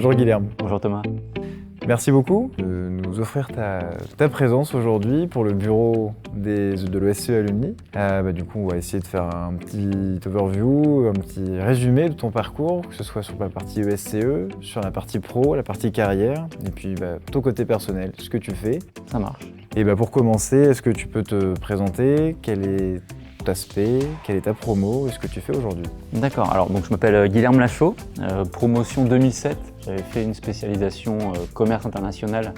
Bonjour Guilherme. Bonjour Thomas. Merci beaucoup de nous offrir ta présence aujourd'hui pour le bureau de l'ESCE Alumni. Du coup, on va essayer de faire un petit overview, un petit résumé de ton parcours, que ce soit sur la partie ESCE, sur la partie pro, la partie carrière, et puis ton côté personnel, ce que tu fais. Ça marche. Et pour commencer, est-ce que tu peux te présenter? Quel est ton aspect? Quelle est ta promo? Et ce que tu fais aujourd'hui? D'accord, alors donc, je m'appelle Guilherme Lachaud, promotion 2007. J'avais fait une spécialisation commerce international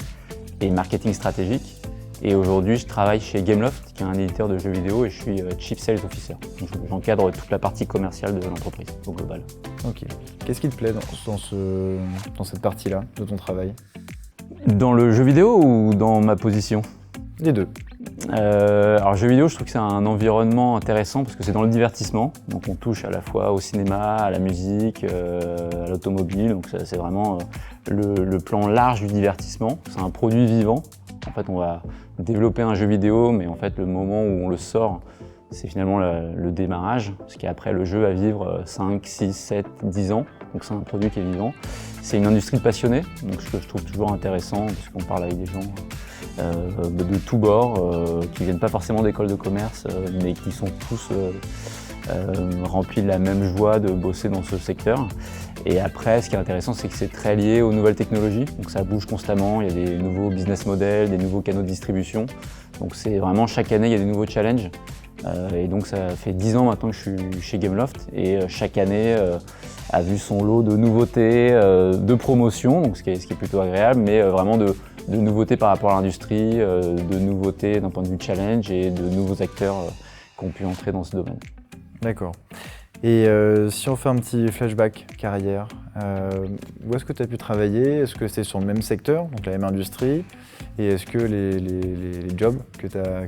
et marketing stratégique. Et aujourd'hui, je travaille chez Gameloft, qui est un éditeur de jeux vidéo, et je suis Chief Sales Officer. Donc, j'encadre toute la partie commerciale de l'entreprise au global. Ok. Qu'est-ce qui te plaît dans cette partie-là de ton travail? Dans le jeu vidéo ou dans ma position? Les deux. Alors jeux vidéo, je trouve que c'est un environnement intéressant parce que c'est dans le divertissement. Donc on touche à la fois au cinéma, à la musique, à l'automobile. Donc c'est vraiment le plan large du divertissement. C'est un produit vivant. En fait, on va développer un jeu vidéo, mais en fait, le moment où on le sort, c'est finalement le démarrage. Parce qu'après, le jeu va vivre 5, 6, 7, 10 ans. Donc c'est un produit qui est vivant. C'est une industrie de passionnés, donc ce que je trouve toujours intéressant, parce qu'on parle avec des gens de tous bords, qui viennent pas forcément d'école de commerce, mais qui sont tous remplis de la même joie de bosser dans ce secteur. Et après, ce qui est intéressant, c'est que c'est très lié aux nouvelles technologies, donc ça bouge constamment, il y a des nouveaux business models, des nouveaux canaux de distribution. Donc c'est vraiment chaque année, il y a des nouveaux challenges. Et donc ça fait 10 ans maintenant que je suis chez Gameloft, et chaque année a vu son lot de nouveautés, de promotions, donc ce qui est plutôt agréable, mais vraiment de nouveautés par rapport à l'industrie, de nouveautés d'un point de vue challenge et de nouveaux acteurs qui ont pu entrer dans ce domaine. D'accord. Et si on fait un petit flashback carrière, où est-ce que tu as pu travailler? Est-ce que c'est sur le même secteur, donc la même industrie? Et est-ce que les jobs que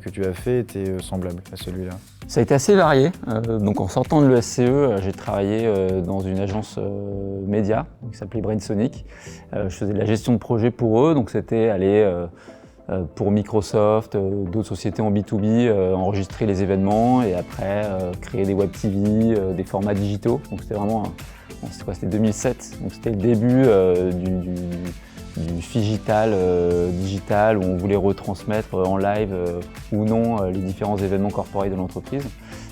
tu as fait étaient semblables à celui-là? Ça a été assez varié. Donc en sortant de l'ESCE, j'ai travaillé dans une agence média qui s'appelait Brainsonic. Je faisais de la gestion de projet pour eux, donc c'était aller pour Microsoft, d'autres sociétés en B2B, enregistrer les événements et après créer des web TV, des formats digitaux. Donc c'était vraiment, c'était 2007, donc c'était le début du digital où on voulait retransmettre en live ou non les différents événements corporate de l'entreprise.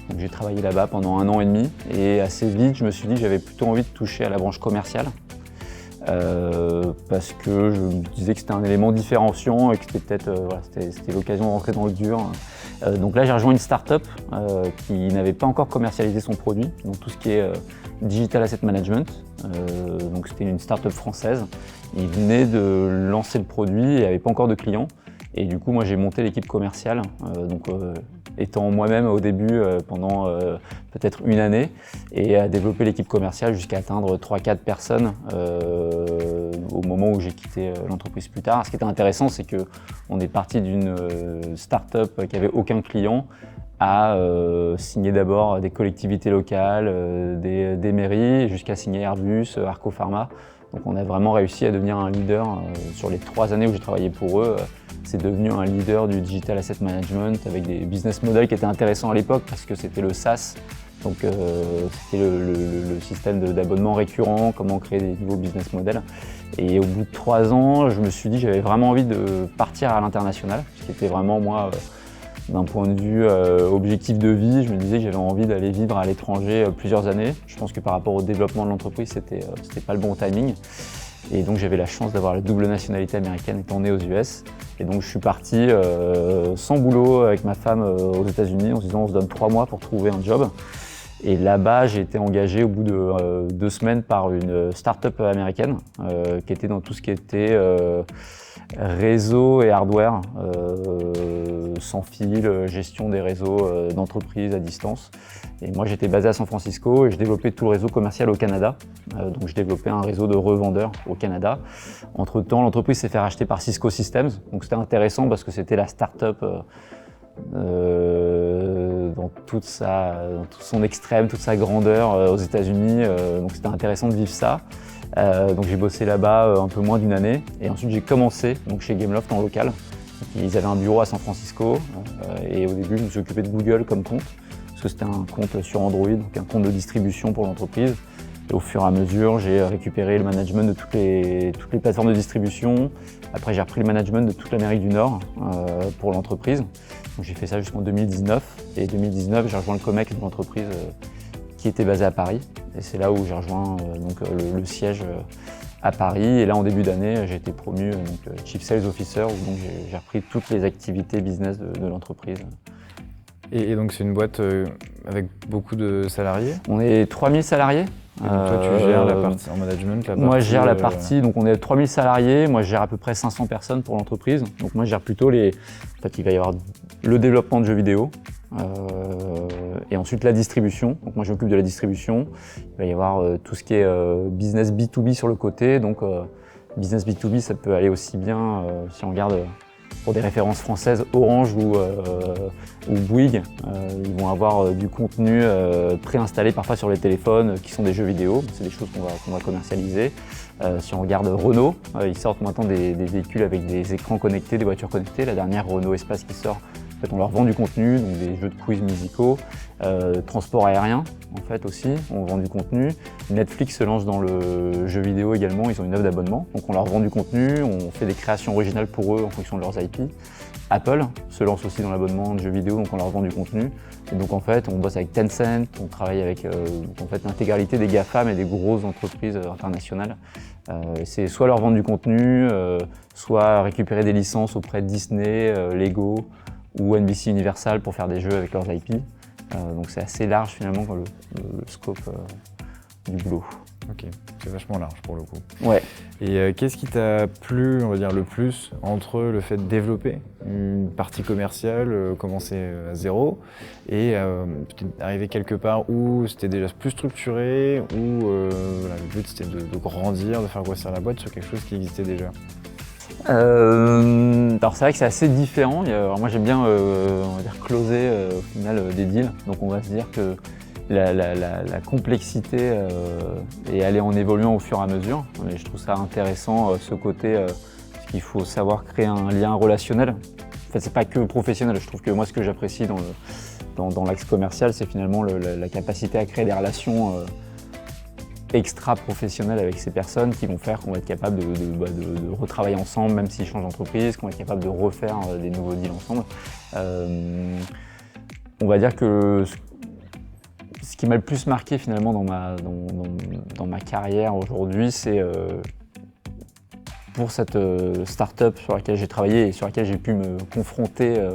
Donc j'ai travaillé là-bas pendant 1 an et demi et assez vite je me suis dit que j'avais plutôt envie de toucher à la branche commerciale. Parce que je me disais que c'était un élément différenciant et que c'était peut-être c'était l'occasion de rentrer dans le dur. Donc là j'ai rejoint une start-up qui n'avait pas encore commercialisé son produit, donc tout ce qui est digital asset management. Donc c'était une start-up française. Ils venaient de lancer le produit et n'avaient pas encore de clients. Et du coup moi j'ai monté l'équipe commerciale. Étant moi-même au début pendant peut-être 1 année et à développer l'équipe commerciale jusqu'à atteindre 3-4 personnes au moment où j'ai quitté l'entreprise plus tard. Ce qui était intéressant, c'est qu'on est parti d'une start-up qui n'avait aucun client à signer d'abord des collectivités locales, des mairies, jusqu'à signer Airbus, Arco Pharma. Donc on a vraiment réussi à devenir un leader sur les 3 années où j'ai travaillé pour eux. C'est devenu un leader du digital asset management avec des business models qui étaient intéressants à l'époque parce que c'était le SaaS, donc c'était le système d'abonnement récurrent, comment créer des nouveaux business models. Et au bout de 3 ans, je me suis dit que j'avais vraiment envie de partir à l'international, ce qui était vraiment moi, d'un point de vue objectif de vie, je me disais que j'avais envie d'aller vivre à l'étranger plusieurs années. Je pense que par rapport au développement de l'entreprise, c'était pas le bon timing. Et donc j'avais la chance d'avoir la double nationalité américaine étant né aux US. Et donc je suis parti sans boulot avec ma femme aux États-Unis en se disant on se donne 3 mois pour trouver un job. Et là-bas, j'ai été engagé au bout de 2 semaines par une start-up américaine qui était dans tout ce qui était réseau et hardware, sans fil, gestion des réseaux d'entreprises à distance. Et moi, j'étais basé à San Francisco et je développais tout le réseau commercial au Canada. Donc, je développais un réseau de revendeurs au Canada. Entre-temps, l'entreprise s'est fait racheter par Cisco Systems. Donc, c'était intéressant parce que c'était la start-up dans tout son extrême, toute sa grandeur aux États-Unis. Donc, c'était intéressant de vivre ça. Donc j'ai bossé là-bas un peu moins d'1 année et ensuite j'ai commencé donc, chez Gameloft en local. Ils avaient un bureau à San Francisco et au début je me suis occupé de Google comme compte parce que c'était un compte sur Android, donc un compte de distribution pour l'entreprise. Et au fur et à mesure, j'ai récupéré le management de toutes les plateformes de distribution. Après, j'ai repris le management de toute l'Amérique du Nord pour l'entreprise. Donc, j'ai fait ça jusqu'en 2019. Et 2019, j'ai rejoint le COMEX de l'entreprise qui était basée à Paris. Et c'est là où j'ai rejoint le siège à Paris. Et là, en début d'année, j'ai été promu Chief Sales Officer, où donc j'ai repris toutes les activités business de l'entreprise. Et donc c'est une boîte avec beaucoup de salariés? On est 3000 salariés. Et donc toi, tu gères la partie en management, moi, je gère la partie, donc on est 3000 salariés, moi je gère à peu près 500 personnes pour l'entreprise. Donc moi je gère plutôt il va y avoir le développement de jeux vidéo et ensuite la distribution. Donc moi je m'occupe de la distribution. Il va y avoir tout ce qui est business B2B sur le côté. Donc business B2B, ça peut aller aussi bien, si on regarde pour des références françaises, Orange ou Bouygues, ils vont avoir du contenu préinstallé parfois sur les téléphones qui sont des jeux vidéo. C'est des choses qu'on va commercialiser. Si on regarde Renault, ils sortent maintenant des véhicules avec des écrans connectés, des voitures connectées. La dernière Renault Espace qui sort, en fait, on leur vend du contenu, donc des jeux de quiz musicaux, transport aérien en fait aussi, on vend du contenu. Netflix se lance dans le jeu vidéo également, ils ont une offre d'abonnement, donc on leur vend du contenu, on fait des créations originales pour eux en fonction de leurs IP. Apple se lance aussi dans l'abonnement de jeux vidéo, donc on leur vend du contenu. Et donc en fait, on bosse avec Tencent, on travaille avec en fait, l'intégralité des GAFAM et des grosses entreprises internationales. C'est soit leur vendre du contenu, soit récupérer des licences auprès de Disney, Lego ou NBC Universal pour faire des jeux avec leurs IP. Donc c'est assez large finalement le scope du boulot. Ok, c'est vachement large pour le coup. Ouais. Et qu'est-ce qui t'a plu, on va dire, le plus entre le fait de développer une partie commerciale, commencer à zéro, et peut-être arriver quelque part où c'était déjà plus structuré, où voilà, le but c'était de grandir, de faire grossir la boîte sur quelque chose qui existait déjà? Alors c'est vrai que c'est assez différent. Alors moi j'aime bien on va dire closer au final des deals. Donc on va se dire que la complexité est allée en évoluant au fur et à mesure. Mais je trouve ça intéressant ce côté parce qu'il faut savoir créer un lien relationnel. En fait c'est pas que professionnel. Je trouve que moi ce que j'apprécie dans l'axe commercial, c'est finalement la capacité à créer des relations extra-professionnels avec ces personnes qui vont faire qu'on va être capable de retravailler ensemble, même s'ils changent d'entreprise, qu'on va être capable de refaire des nouveaux deals ensemble. On va dire que ce qui m'a le plus marqué finalement dans ma carrière aujourd'hui, c'est pour cette start-up sur laquelle j'ai travaillé et sur laquelle j'ai pu me confronter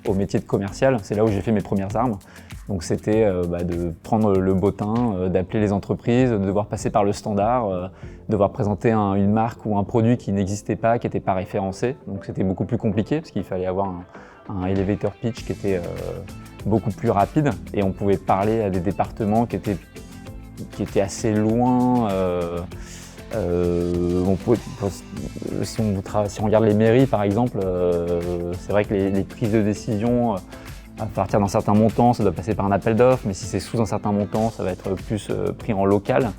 au métier de commercial, c'est là où j'ai fait mes premières armes. Donc c'était de prendre le bottin, d'appeler les entreprises, de devoir passer par le standard, de devoir présenter une marque ou un produit qui n'existait pas, qui n'était pas référencé. Donc c'était beaucoup plus compliqué parce qu'il fallait avoir un elevator pitch qui était beaucoup plus rapide et on pouvait parler à des départements qui étaient assez loin. Si on regarde les mairies par exemple, c'est vrai que les prises de décision à partir d'un certain montant, ça doit passer par un appel d'offres, mais si c'est sous un certain montant, ça va être plus pris en local.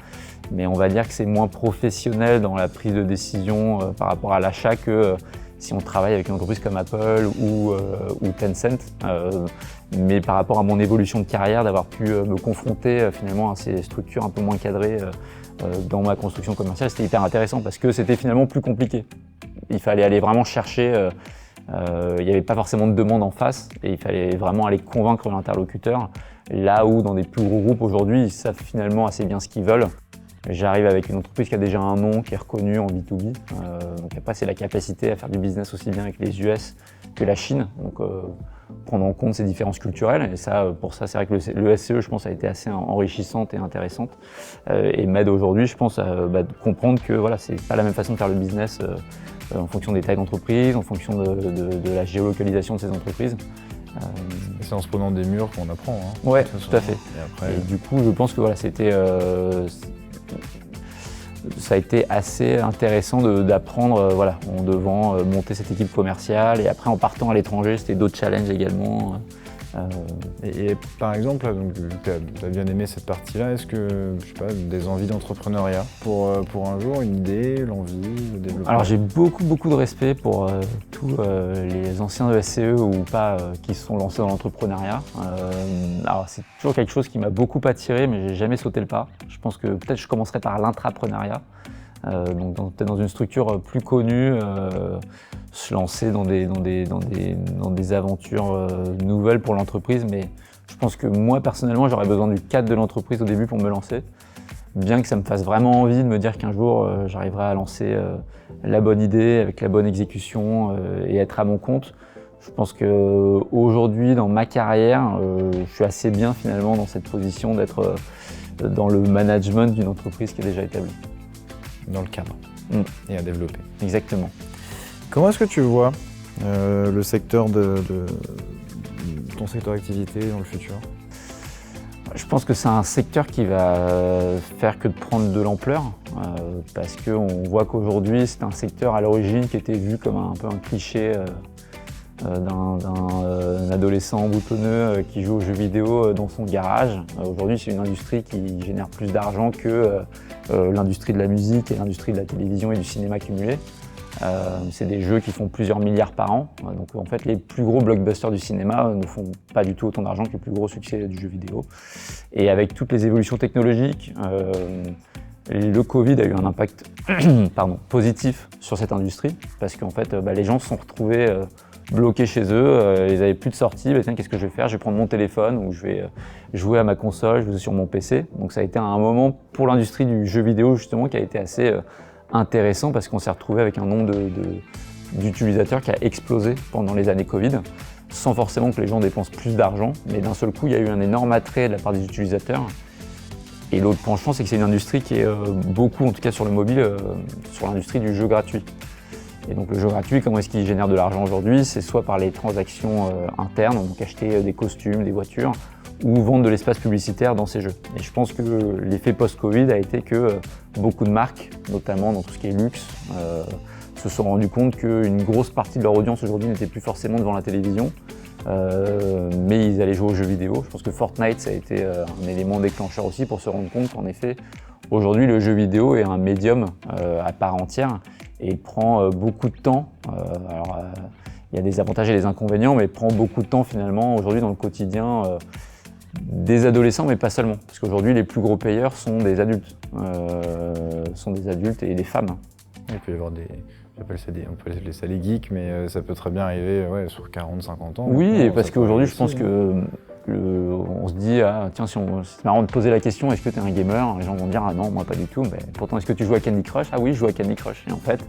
Mais on va dire que c'est moins professionnel dans la prise de décision par rapport à l'achat que si on travaille avec une entreprise comme Apple ou Tencent. Mais par rapport à mon évolution de carrière, d'avoir pu me confronter finalement à ces structures un peu moins cadrées dans ma construction commerciale, c'était hyper intéressant parce que c'était finalement plus compliqué. Il fallait aller vraiment chercher, il n'y avait pas forcément de demande en face et il fallait vraiment aller convaincre l'interlocuteur. Là où dans des plus gros groupes aujourd'hui, ils savent finalement assez bien ce qu'ils veulent. J'arrive avec une entreprise qui a déjà un nom, qui est reconnue en B2B. Donc après, c'est la capacité à faire du business aussi bien avec les US que la Chine. Donc prendre en compte ces différences culturelles. Et ça, pour ça, c'est vrai que le SCE, je pense, a été assez enrichissante et intéressante. Et m'aide aujourd'hui, je pense, à de comprendre que voilà, c'est pas la même façon de faire le business en fonction des tailles d'entreprise, en fonction de la géolocalisation de ces entreprises. C'est en se prenant des murs qu'on apprend. Hein, ouais, tout à fait. Et du coup, je pense que voilà, ça a été assez intéressant d'apprendre en devant monter cette équipe commerciale et après en partant à l'étranger, c'était d'autres challenges également Et par exemple, tu as bien aimé cette partie-là, est-ce que, je sais pas, des envies d'entrepreneuriat pour un jour, une idée, l'envie, le développement? Alors j'ai beaucoup de respect pour tous les anciens de SCE ou pas qui se sont lancés dans l'entrepreneuriat. Alors c'est toujours quelque chose qui m'a beaucoup attiré, mais j'ai jamais sauté le pas. Je pense que peut-être je commencerai par l'intrapreneuriat. Donc peut-être dans une structure plus connue, se lancer dans des aventures nouvelles pour l'entreprise, mais je pense que moi personnellement j'aurais besoin du cadre de l'entreprise au début pour me lancer, bien que ça me fasse vraiment envie de me dire qu'un jour j'arriverai à lancer la bonne idée avec la bonne exécution et être à mon compte. Je pense qu'aujourd'hui dans ma carrière, je suis assez bien finalement dans cette position d'être dans le management d'une entreprise qui est déjà établie. Dans le cadre et à développer. Exactement. Comment est-ce que tu vois le secteur ton secteur d'activité dans le futur? Je pense que c'est un secteur qui va faire que de prendre de l'ampleur parce qu'on voit qu'aujourd'hui c'est un secteur à l'origine qui était vu comme un peu un cliché d'un adolescent boutonneux qui joue aux jeux vidéo dans son garage. Aujourd'hui c'est une industrie qui génère plus d'argent que l'industrie de la musique et l'industrie de la télévision et du cinéma cumulé. C'est des jeux qui font plusieurs milliards par an. Donc en fait, les plus gros blockbusters du cinéma ne font pas du tout autant d'argent que les plus gros succès du jeu vidéo. Et avec toutes les évolutions technologiques, le Covid a eu un impact positif sur cette industrie parce qu'en fait, les gens se sont retrouvés bloqués chez eux, ils n'avaient plus de sortie. Tiens, qu'est-ce que je vais faire? Je vais prendre mon téléphone ou je vais jouer à ma console, je vais jouer sur mon PC. Donc ça a été un moment pour l'industrie du jeu vidéo justement qui a été assez intéressant parce qu'on s'est retrouvé avec un nombre d'utilisateurs qui a explosé pendant les années Covid, sans forcément que les gens dépensent plus d'argent, mais d'un seul coup il y a eu un énorme attrait de la part des utilisateurs. Et l'autre penchant, c'est que c'est une industrie qui est beaucoup, en tout cas sur le mobile, sur l'industrie du jeu gratuit. Et donc le jeu gratuit, comment est-ce qu'il génère de l'argent aujourd'hui? C'est soit par les transactions internes, donc acheter des costumes, des voitures, ou vendre de l'espace publicitaire dans ces jeux. Et je pense que l'effet post-Covid a été que beaucoup de marques, notamment dans tout ce qui est luxe, se sont rendus compte qu'une grosse partie de leur audience aujourd'hui n'était plus forcément devant la télévision, mais ils allaient jouer aux jeux vidéo. Je pense que Fortnite, ça a été un élément déclencheur aussi pour se rendre compte qu'en effet, aujourd'hui, le jeu vidéo est un médium à part entière et prend beaucoup de temps. Il y a des avantages et des inconvénients, mais prend beaucoup de temps finalement aujourd'hui dans le quotidien des adolescents, mais pas seulement. Parce qu'aujourd'hui, les plus gros payeurs sont des adultes, et des femmes. Il peut y avoir on peut appeler ça les geeks, mais ça peut très bien arriver sur 40-50 ans. Oui, et parce qu'aujourd'hui, je pense que on se dit, tiens, c'est marrant de poser la question, est-ce que tu es un gamer? Les gens vont dire, ah non, moi pas du tout. Mais pourtant, est-ce que tu joues à Candy Crush? Ah oui, je joue à Candy Crush. Et en fait,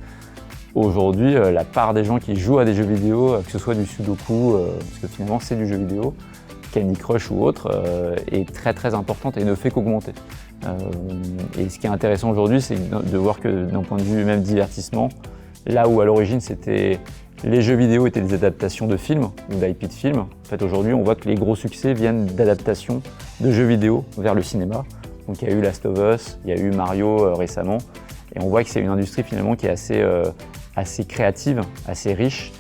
aujourd'hui, la part des gens qui jouent à des jeux vidéo, que ce soit du Sudoku, parce que finalement c'est du jeu vidéo, Candy Crush ou autre, est très importante et ne fait qu'augmenter. Et ce qui est intéressant aujourd'hui, c'est de voir que d'un point de vue même divertissement, là où à l'origine c'était les jeux vidéo étaient des adaptations de films ou d'IP de films, en fait aujourd'hui on voit que les gros succès viennent d'adaptations de jeux vidéo vers le cinéma. Donc il y a eu Last of Us, il y a eu Mario récemment, et on voit que c'est une industrie finalement qui est assez créative, assez riche,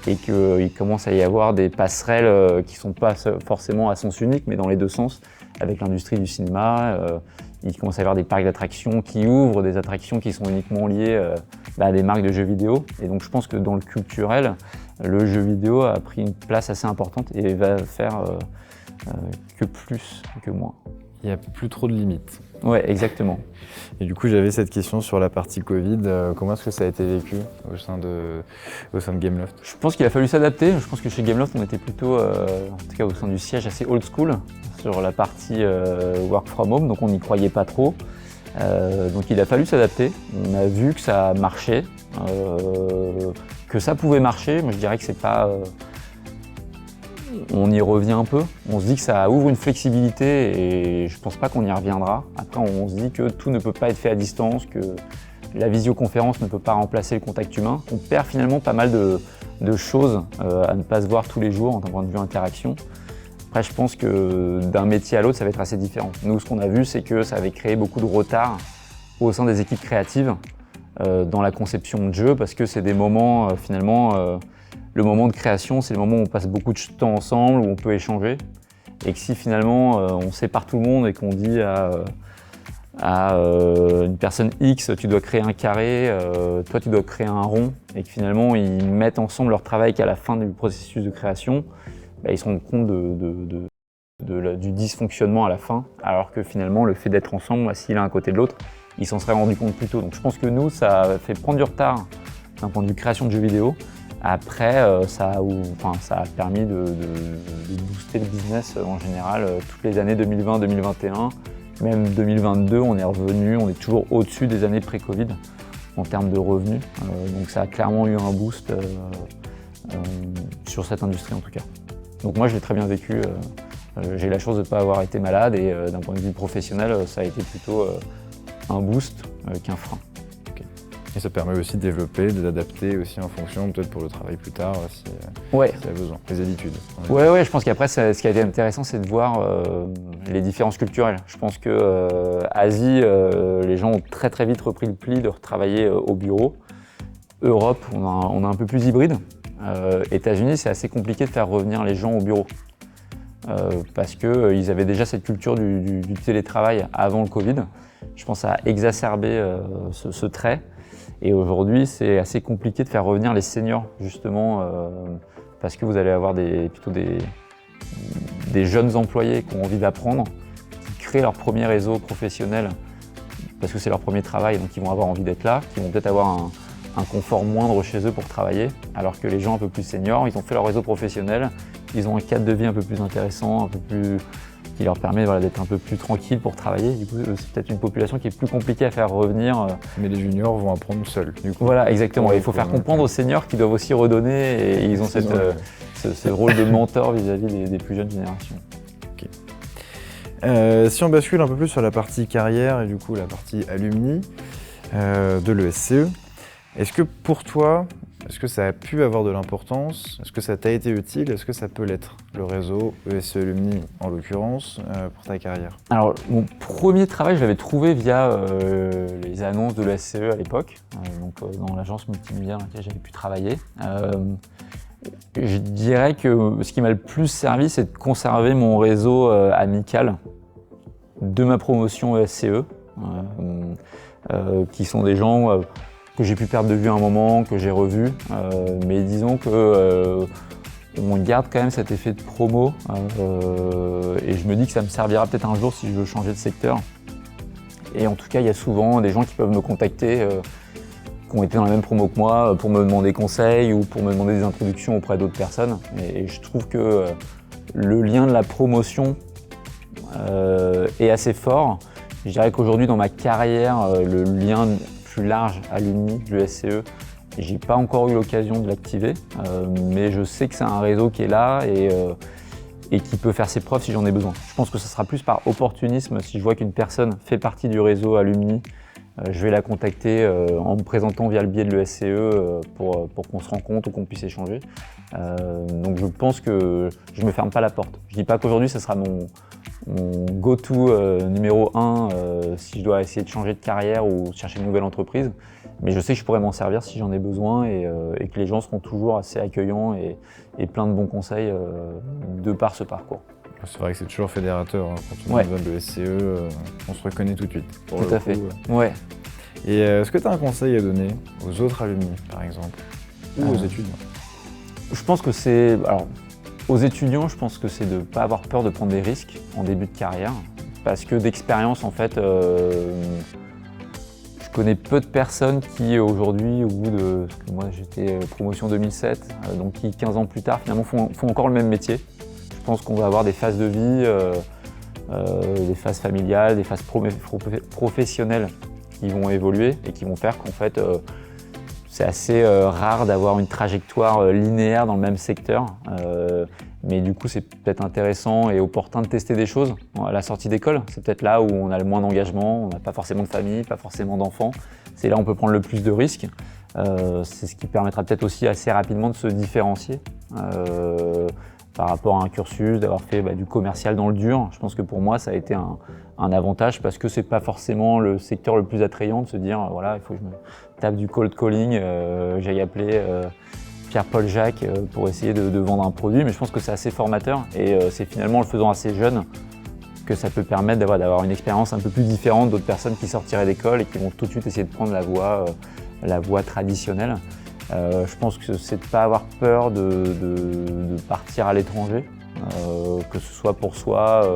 et qu'il commence à y avoir des passerelles qui ne sont pas forcément à sens unique, mais dans les deux sens, avec l'industrie du cinéma. Il commence à y avoir des parcs d'attractions qui ouvrent, des attractions qui sont uniquement liées à des marques de jeux vidéo. Et donc je pense que dans le culturel, le jeu vidéo a pris une place assez importante et va faire que plus que moins. Il n'y a plus trop de limites. Ouais, exactement. Et du coup, j'avais cette question sur la partie Covid. Comment est-ce que ça a été vécu au sein de Gameloft? Je pense qu'il a fallu s'adapter. Je pense que chez Gameloft, on était plutôt, en tout cas au sein du siège, assez old school sur la partie work from home, donc on n'y croyait pas trop. Donc il a fallu s'adapter. On a vu que ça marchait, que ça pouvait marcher. Moi, je dirais que c'est pas... On y revient un peu, on se dit que ça ouvre une flexibilité et je pense pas qu'on y reviendra. Après on se dit que tout ne peut pas être fait à distance, que la visioconférence ne peut pas remplacer le contact humain. On perd finalement pas mal de choses à ne pas se voir tous les jours d'un point de vue interaction. Après je pense que d'un métier à l'autre ça va être assez différent. Nous ce qu'on a vu c'est que ça avait créé beaucoup de retard au sein des équipes créatives dans la conception de jeux parce que c'est des moments finalement le moment de création, c'est le moment où on passe beaucoup de temps ensemble, où on peut échanger. Et que si finalement on sépare tout le monde et qu'on dit à une personne X, tu dois créer un carré, toi tu dois créer un rond, et que finalement ils mettent ensemble leur travail qu'à la fin du processus de création, bah, ils se rendent compte du dysfonctionnement à la fin, alors que finalement le fait d'être ensemble, assis l'un à côté de l'autre, ils s'en seraient rendus compte plus tôt. Donc je pense que nous, ça a fait prendre du retard d'un point de vue création de jeux vidéo. Après, ça a permis de booster le business en général. Toutes les années 2020, 2021, même 2022, on est revenu, on est toujours au-dessus des années pré-Covid en termes de revenus. Donc ça a clairement eu un boost sur cette industrie en tout cas. Donc moi, je l'ai très bien vécu. J'ai la chance de ne pas avoir été malade et d'un point de vue professionnel, ça a été plutôt un boost qu'un frein. Et ça permet aussi de développer, d'adapter aussi en fonction, peut-être pour le travail plus tard, si Ouais. y a besoin, les habitudes. Ouais, je pense qu'après, ce qui a été intéressant, c'est de voir les différences culturelles. Je pense que Asie, les gens ont très très vite repris le pli de retravailler au bureau. Europe, on a un peu plus hybride. États-Unis, c'est assez compliqué de faire revenir les gens au bureau. Parce qu'ils avaient déjà cette culture du télétravail avant le Covid. Je pense que ça a exacerbé ce trait. Et aujourd'hui, c'est assez compliqué de faire revenir les seniors, justement, parce que vous allez avoir plutôt des jeunes employés qui ont envie d'apprendre, qui créent leur premier réseau professionnel, parce que c'est leur premier travail, donc ils vont avoir envie d'être là, qui vont peut-être avoir un confort moindre chez eux pour travailler, alors que les gens un peu plus seniors, ils ont fait leur réseau professionnel, ils ont un cadre de vie un peu plus intéressant, un peu plus qui leur permet d'être un peu plus tranquille pour travailler. Du coup, c'est peut-être une population qui est plus compliquée à faire revenir. Mais les juniors vont apprendre seuls, du coup. Voilà, exactement. Il faut faire comprendre aux seniors qu'ils doivent aussi redonner et ils ont ce rôle de mentor vis-à-vis des plus jeunes générations. Okay. Si on bascule un peu plus sur la partie carrière et du coup la partie alumni de l'ESCE, est-ce que pour toi, est-ce que ça a pu avoir de l'importance? Est-ce que ça t'a été utile? Est-ce que ça peut l'être, le réseau ESCE Alumni en l'occurrence, pour ta carrière? Alors, mon premier travail, je l'avais trouvé via les annonces de l'ESCE à l'époque, dans l'agence multimédia dans laquelle j'avais pu travailler. Je dirais que ce qui m'a le plus servi, c'est de conserver mon réseau amical de ma promotion ESCE, qui sont des gens que j'ai pu perdre de vue à un moment, que j'ai revu, mais disons que on garde quand même cet effet de promo et je me dis que ça me servira peut-être un jour si je veux changer de secteur. Et en tout cas, il y a souvent des gens qui peuvent me contacter qui ont été dans la même promo que moi pour me demander conseil ou pour me demander des introductions auprès d'autres personnes. Et je trouve que le lien de la promotion est assez fort. Je dirais qu'aujourd'hui, dans ma carrière, le lien plus large alumni de l'ESCE, j'ai pas encore eu l'occasion de l'activer, mais je sais que c'est un réseau qui est là et qui peut faire ses preuves si j'en ai besoin. Je pense que ce sera plus par opportunisme si je vois qu'une personne fait partie du réseau alumni. Je vais la contacter en me présentant via le biais de l'ESCE pour qu'on se rencontre ou qu'on puisse échanger. Donc je pense que je ne me ferme pas la porte. Je ne dis pas qu'aujourd'hui ce sera mon go-to numéro 1 si je dois essayer de changer de carrière ou chercher une nouvelle entreprise. Mais je sais que je pourrais m'en servir si j'en ai besoin et que les gens seront toujours assez accueillants et plein de bons conseils de par ce parcours. C'est vrai que c'est toujours fédérateur, hein. Quand on donne le SCE, on se reconnaît tout de suite. Tout à fait. Ouais. Et est-ce que tu as un conseil à donner aux autres alumni, par exemple, ou aux étudiants? Je pense que c'est... Alors, aux étudiants, je pense que c'est de ne pas avoir peur de prendre des risques en début de carrière, parce que d'expérience, en fait, je connais peu de personnes qui, aujourd'hui, au bout de... Parce que moi, j'étais promotion 2007, donc qui, 15 ans plus tard, finalement, font encore le même métier. Je pense qu'on va avoir des phases de vie, des phases familiales, des phases professionnelles qui vont évoluer et qui vont faire qu'en fait, c'est assez rare d'avoir une trajectoire linéaire dans le même secteur. Mais du coup, c'est peut-être intéressant et opportun de tester des choses à la sortie d'école. C'est peut-être là où on a le moins d'engagement, on n'a pas forcément de famille, pas forcément d'enfants. C'est là où on peut prendre le plus de risques. C'est ce qui permettra peut-être aussi assez rapidement de se différencier. Par rapport à un cursus, d'avoir fait du commercial dans le dur. Je pense que pour moi, ça a été un avantage parce que c'est pas forcément le secteur le plus attrayant de se dire voilà, il faut que je me tape du cold calling, j'aille appeler Pierre-Paul Jacques pour essayer de vendre un produit, mais je pense que c'est assez formateur et c'est finalement en le faisant assez jeune que ça peut permettre d'avoir une expérience un peu plus différente d'autres personnes qui sortiraient d'école et qui vont tout de suite essayer de prendre la voie traditionnelle. Je pense que c'est de ne pas avoir peur de partir à l'étranger, que ce soit pour soi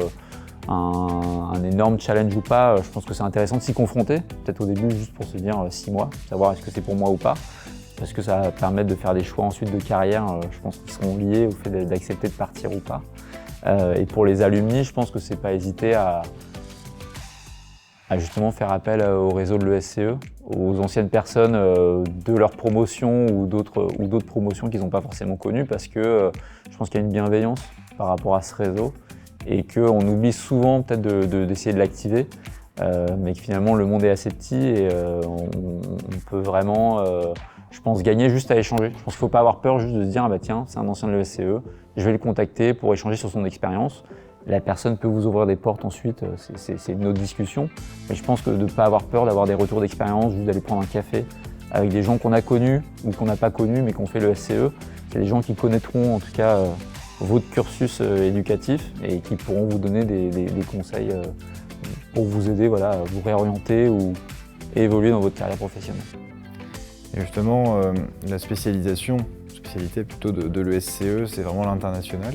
un énorme challenge ou pas. Je pense que c'est intéressant de s'y confronter, peut-être au début juste pour se dire 6 mois, savoir est-ce que c'est pour moi ou pas, parce que ça va permettre de faire des choix ensuite de carrière, je pense qu'ils seront liés au fait d'accepter de partir ou pas. Et pour les alumni, je pense que c'est pas hésiter à justement faire appel au réseau de l'ESCE, aux anciennes personnes de leur promotion ou d'autres promotions qu'ils n'ont pas forcément connues, parce que je pense qu'il y a une bienveillance par rapport à ce réseau et qu'on oublie souvent peut-être d'essayer de l'activer, mais que finalement le monde est assez petit et on peut vraiment, je pense, gagner juste à échanger. Je pense qu'il ne faut pas avoir peur juste de se dire « ah bah tiens, c'est un ancien de l'ESCE, je vais le contacter pour échanger sur son expérience ». La personne peut vous ouvrir des portes ensuite, c'est une autre discussion. Mais je pense que de ne pas avoir peur d'avoir des retours d'expérience, juste d'aller prendre un café avec des gens qu'on a connus ou qu'on n'a pas connus mais qu'on fait le SCE. C'est des gens qui connaîtront en tout cas votre cursus éducatif et qui pourront vous donner des conseils pour vous aider à vous réorienter ou évoluer dans votre carrière professionnelle. Et justement, la spécialité plutôt de l'ESCE, c'est vraiment l'international.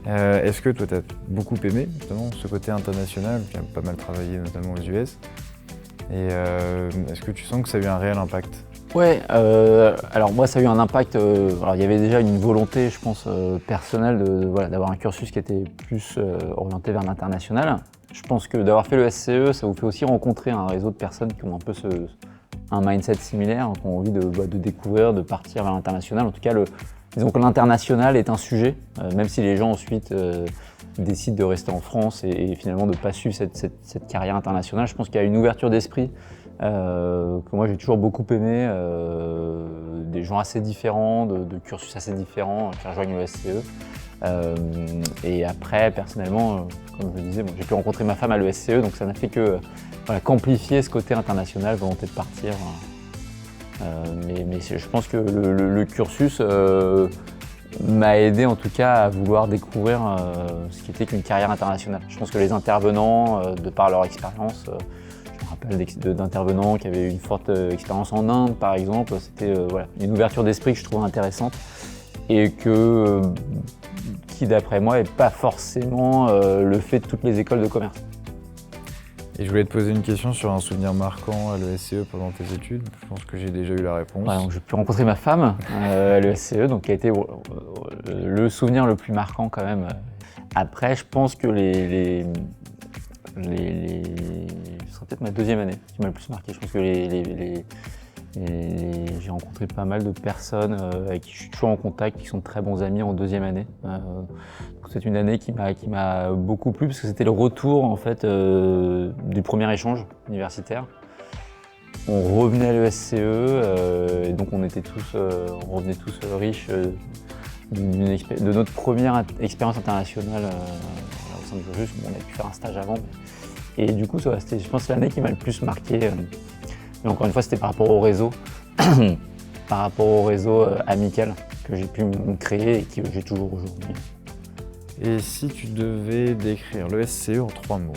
Est-ce que toi, tu as beaucoup aimé notamment ce côté international, tu as pas mal travaillé notamment aux US, et est-ce que tu sens que ça a eu un réel impact? Ouais, alors moi ça a eu un impact, alors il y avait déjà une volonté, je pense, personnelle d'avoir un cursus qui était plus orienté vers l'international. Je pense que d'avoir fait le SCE, ça vous fait aussi rencontrer un réseau de personnes qui ont un peu un mindset similaire, qui ont envie de découvrir, de partir vers l'international. En tout cas, disons que l'international est un sujet, même si les gens ensuite décident de rester en France et finalement de ne pas suivre cette carrière internationale. Je pense qu'il y a une ouverture d'esprit que moi j'ai toujours beaucoup aimé, des gens assez différents, de cursus assez différents qui rejoignent le SCE. Et après, personnellement, comme je le disais, j'ai pu rencontrer ma femme à l'ESCE, donc ça n'a fait que qu'amplifier ce côté international, volonté de partir. Mais je pense que le cursus m'a aidé en tout cas à vouloir découvrir ce qui était qu'une carrière internationale. Je pense que les intervenants, de par leur expérience, je me rappelle d'intervenants qui avaient une forte expérience en Inde par exemple, c'était une ouverture d'esprit que je trouvais intéressante et qui d'après moi n'est pas forcément le fait de toutes les écoles de commerce. Et je voulais te poser une question sur un souvenir marquant à l'ESCE pendant tes études. Je pense que j'ai déjà eu la réponse. Ouais, donc j'ai pu rencontrer ma femme à l'ESCE, donc qui a été le souvenir le plus marquant quand même. Après, je pense que ce sera peut-être ma deuxième année qui m'a le plus marqué. Je pense que j'ai rencontré pas mal de personnes avec qui je suis toujours en contact, qui sont de très bons amis en deuxième année. C'est une année qui m'a beaucoup plu parce que c'était le retour en fait du premier échange universitaire. On revenait à l'ESCE et donc on revenait tous riches de notre première expérience internationale au sein du cursus. On avait pu faire un stage avant. Et du coup, c'était, je pense, l'année qui m'a le plus marqué. Mais encore une fois, c'était par rapport au réseau, par rapport au réseau amical que j'ai pu me créer et que j'ai toujours aujourd'hui. Et si tu devais décrire l'ESCE en 3 mots?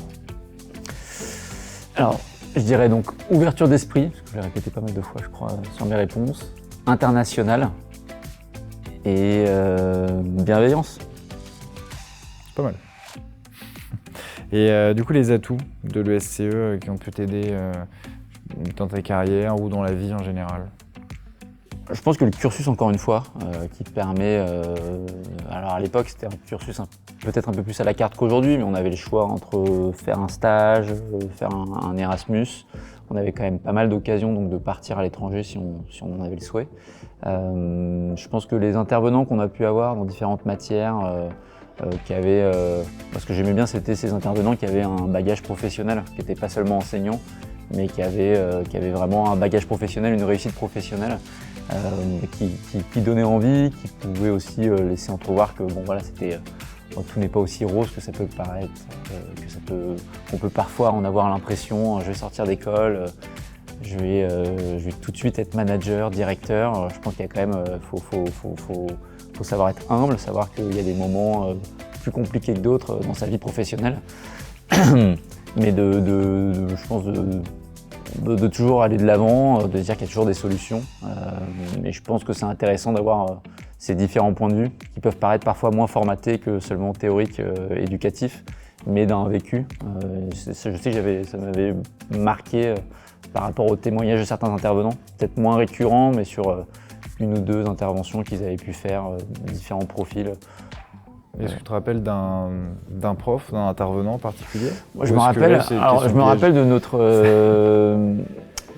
Alors, je dirais donc ouverture d'esprit, parce que je l'ai répété pas mal de fois, je crois, sur mes réponses, international et bienveillance. C'est pas mal. Et du coup, les atouts de l'ESCE qui ont pu t'aider dans ta carrière ou dans la vie en général? Je pense que le cursus, encore une fois, qui permet... alors à l'époque, c'était un cursus peut-être un peu plus à la carte qu'aujourd'hui, mais on avait le choix entre faire un stage, faire un Erasmus. On avait quand même pas mal d'occasions donc, de partir à l'étranger si on en avait le souhait. Je pense que les intervenants qu'on a pu avoir dans différentes matières, ce que j'aimais bien, c'était ces intervenants qui avaient un bagage professionnel, qui n'étaient pas seulement enseignants, mais qui avaient vraiment un bagage professionnel, une réussite professionnelle. Qui donnait envie, qui pouvait aussi laisser entrevoir que tout n'est pas aussi rose que ça peut paraître, qu'on peut parfois en avoir l'impression, je vais sortir d'école, je vais tout de suite être manager, directeur. Je pense qu'il y a quand même, faut savoir être humble, savoir qu'il y a des moments plus compliqués que d'autres dans sa vie professionnelle. Mais je pense de toujours aller de l'avant, de dire qu'il y a toujours des solutions. Et je pense que c'est intéressant d'avoir ces différents points de vue qui peuvent paraître parfois moins formatés que seulement théoriques, éducatifs, mais d'un vécu. Je sais que ça m'avait marqué par rapport aux témoignages de certains intervenants, peut-être moins récurrents, mais sur une ou deux interventions qu'ils avaient pu faire, différents profils. Est-ce que tu te rappelles d'un prof, d'un intervenant particulier? Moi, je me rappelle de notre...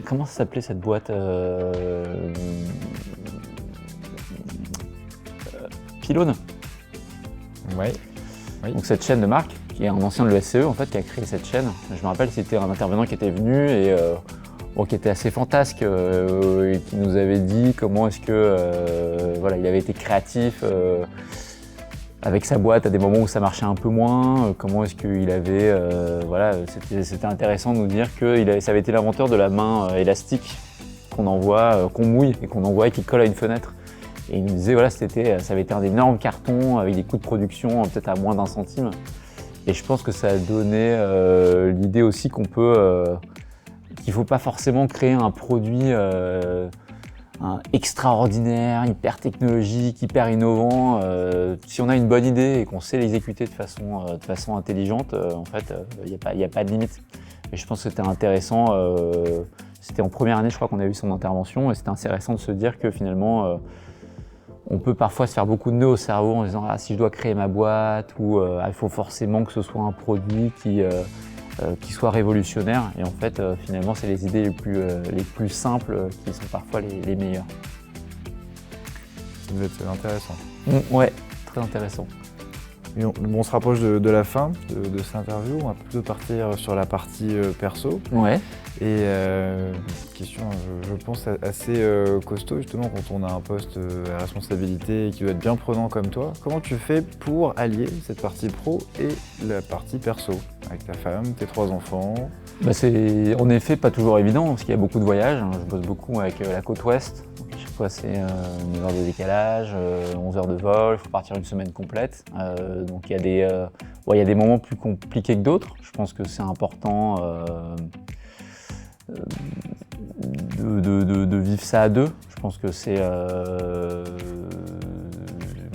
comment ça s'appelait cette boîte Pylone. Ouais. Oui. Donc cette chaîne de marque, qui est un ancien de l'ESCE en fait, qui a créé cette chaîne. Je me rappelle, c'était un intervenant qui était venu et qui était assez fantasque et qui nous avait dit comment est-ce que voilà, il avait été créatif avec sa boîte à des moments où ça marchait un peu moins, comment est-ce qu'il avait... voilà, c'était intéressant de nous dire que ça avait été l'inventeur de la main élastique qu'on envoie, qu'on mouille et qu'on envoie et qui colle à une fenêtre. Et il nous disait, voilà, ça avait été un énorme carton avec des coûts de production peut-être à moins d'1 centime. Et je pense que ça a donné l'idée aussi qu'il ne faut pas forcément créer un produit extraordinaire, hyper technologique, hyper innovant. Si on a une bonne idée et qu'on sait l'exécuter de façon intelligente, en fait, il n'y a pas de limite. Et je pense que c'était intéressant. C'était en première année, je crois qu'on a eu son intervention, et c'était intéressant de se dire que finalement, on peut parfois se faire beaucoup de nœuds au cerveau en disant si je dois créer ma boîte ou il faut forcément que ce soit un produit qui soit révolutionnaire. Et en fait, finalement, c'est les idées les plus simples qui sont parfois les meilleures. Ça devait être intéressant. Ouais, très intéressant. Et on se rapproche de la fin de cette interview. On va plutôt partir sur la partie perso. Ouais. Et question, je pense, assez costaud, justement, quand on a un poste à responsabilité qui doit être bien prenant comme toi. Comment tu fais pour allier cette partie pro et la partie perso, avec ta femme, tes 3 enfants? C'est en effet pas toujours évident, parce qu'il y a beaucoup de voyages. Je bosse beaucoup avec la côte ouest. Donc à chaque fois, c'est 9 heures de décalage, 11 heures de vol, il faut partir une semaine complète. Donc il y a des moments plus compliqués que d'autres. Je pense que c'est important de vivre ça à deux. Je pense que c'est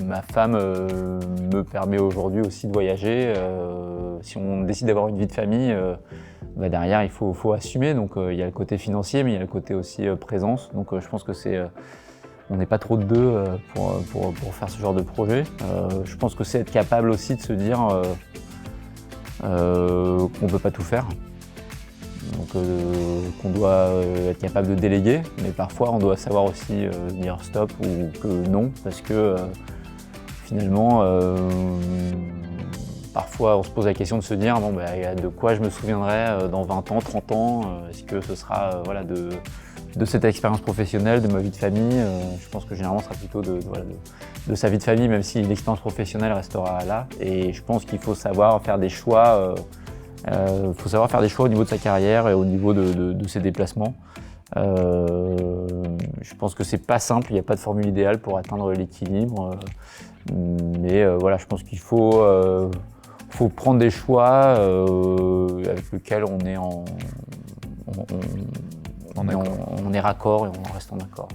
ma femme me permet aujourd'hui aussi de voyager. Si on décide d'avoir une vie de famille, derrière il faut assumer. Donc il y a le côté financier, mais il y a le côté aussi présence. Donc je pense que on n'est pas trop de deux pour faire ce genre de projet. Je pense que c'est être capable aussi de se dire qu'on ne peut pas tout faire. Donc qu'on doit être capable de déléguer, mais parfois on doit savoir aussi dire stop ou que non, parce que finalement parfois on se pose la question de se dire de quoi je me souviendrai dans 20 ans, 30 ans, est-ce que ce sera de cette expérience professionnelle, de ma vie de famille. Je pense que généralement ce sera plutôt de sa vie de famille, même si l'expérience professionnelle restera là. Et je pense qu'il faut savoir faire des choix. Faut savoir faire des choix au niveau de sa carrière et au niveau de ses déplacements. Je pense que c'est pas simple, il n'y a pas de formule idéale pour atteindre l'équilibre. Mais voilà, je pense qu'il faut prendre des choix avec lesquels on est raccord et on reste en accord.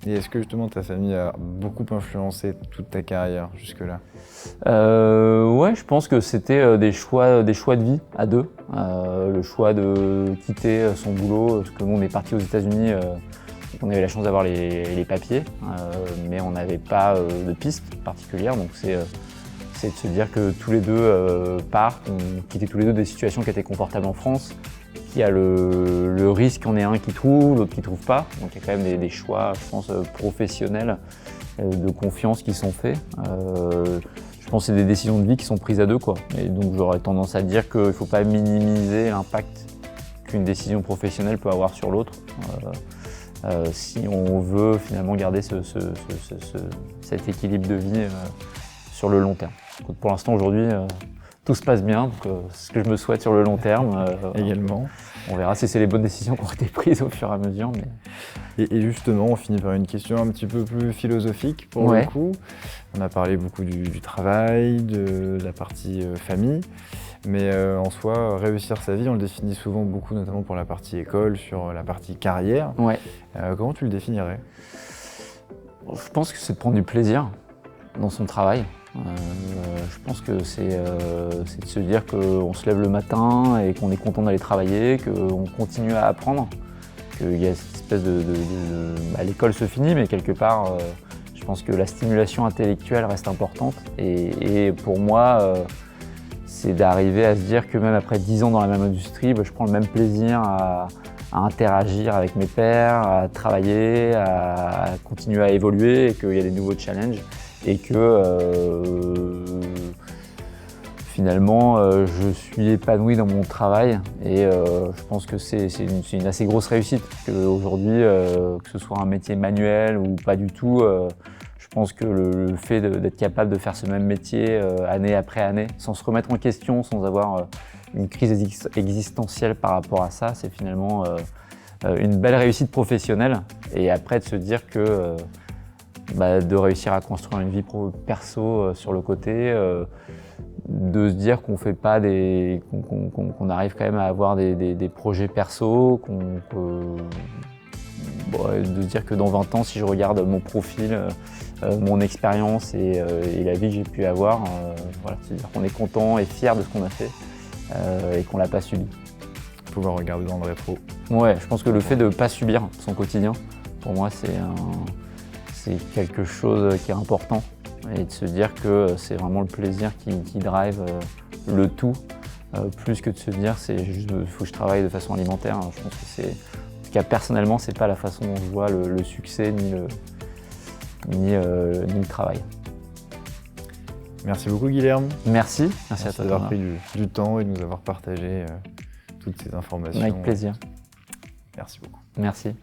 Et est-ce que justement ta famille a beaucoup influencé toute ta carrière jusque-là? Ouais, je pense que c'était des choix de vie à deux. Le choix de quitter son boulot, parce que nous on est partis aux États-Unis, on avait la chance d'avoir les papiers, mais on n'avait pas de piste particulière. Donc c'est de se dire que tous les deux partent, on quittait tous les deux des situations qui étaient confortables en France. Il y a le risque qu'on ait un qui trouve, l'autre qui ne trouve pas. Donc il y a quand même des choix, je pense, professionnels, de confiance qui sont faits. Je pense que c'est des décisions de vie qui sont prises à deux, quoi. Et donc j'aurais tendance à dire qu'il ne faut pas minimiser l'impact qu'une décision professionnelle peut avoir sur l'autre. Si on veut finalement garder cet équilibre de vie sur le long terme. Donc, pour l'instant, aujourd'hui, tout se passe bien, donc c'est ce que je me souhaite sur le long terme. Également. On verra si c'est les bonnes décisions qui ont été prises au fur et à mesure. Mais... Et justement, on finit par une question un petit peu plus philosophique pour le coup. On a parlé beaucoup du travail, de la partie famille, mais en soi, réussir sa vie, on le définit souvent beaucoup, notamment pour la partie école, sur la partie carrière. Comment tu le définirais? Je pense que c'est de prendre du plaisir dans son travail. Je pense que c'est de se dire qu'on se lève le matin et qu'on est content d'aller travailler, qu'on continue à apprendre, qu'il y a cette espèce l'école se finit, mais quelque part, je pense que la stimulation intellectuelle reste importante. Et pour moi, c'est d'arriver à se dire que même après 10 ans dans la même industrie, je prends le même plaisir à interagir avec mes pairs, à travailler, à continuer à évoluer et qu'il y a des nouveaux challenges. Et que finalement je suis épanoui dans mon travail et je pense que c'est une assez grosse réussite qu'aujourd'hui, que ce soit un métier manuel ou pas du tout, je pense que le fait d'être capable de faire ce même métier année après année, sans se remettre en question, sans avoir une crise existentielle par rapport à ça, c'est finalement une belle réussite professionnelle. Et après de se dire que de réussir à construire une vie perso sur le côté, de se dire qu'on fait pas qu'on arrive quand même à avoir des projets perso, de se dire que dans 20 ans, si je regarde mon profil, mon expérience et la vie que j'ai pu avoir, c'est-à-dire qu'on est content et fier de ce qu'on a fait et qu'on l'a pas subi. Pouvoir regarder dans le rétro. Ouais, je pense que le fait de ne pas subir son quotidien, pour moi, c'est quelque chose qui est important et de se dire que c'est vraiment le plaisir qui drive le tout, plus que de se dire c'est juste il faut que je travaille de façon alimentaire. Je pense que c'est, en tout cas personnellement, c'est pas la façon dont je vois le succès ni le travail. Merci beaucoup Guilherme. Merci à toi d'avoir pris du temps et de nous avoir partagé toutes ces informations. Avec plaisir. Merci beaucoup. Merci.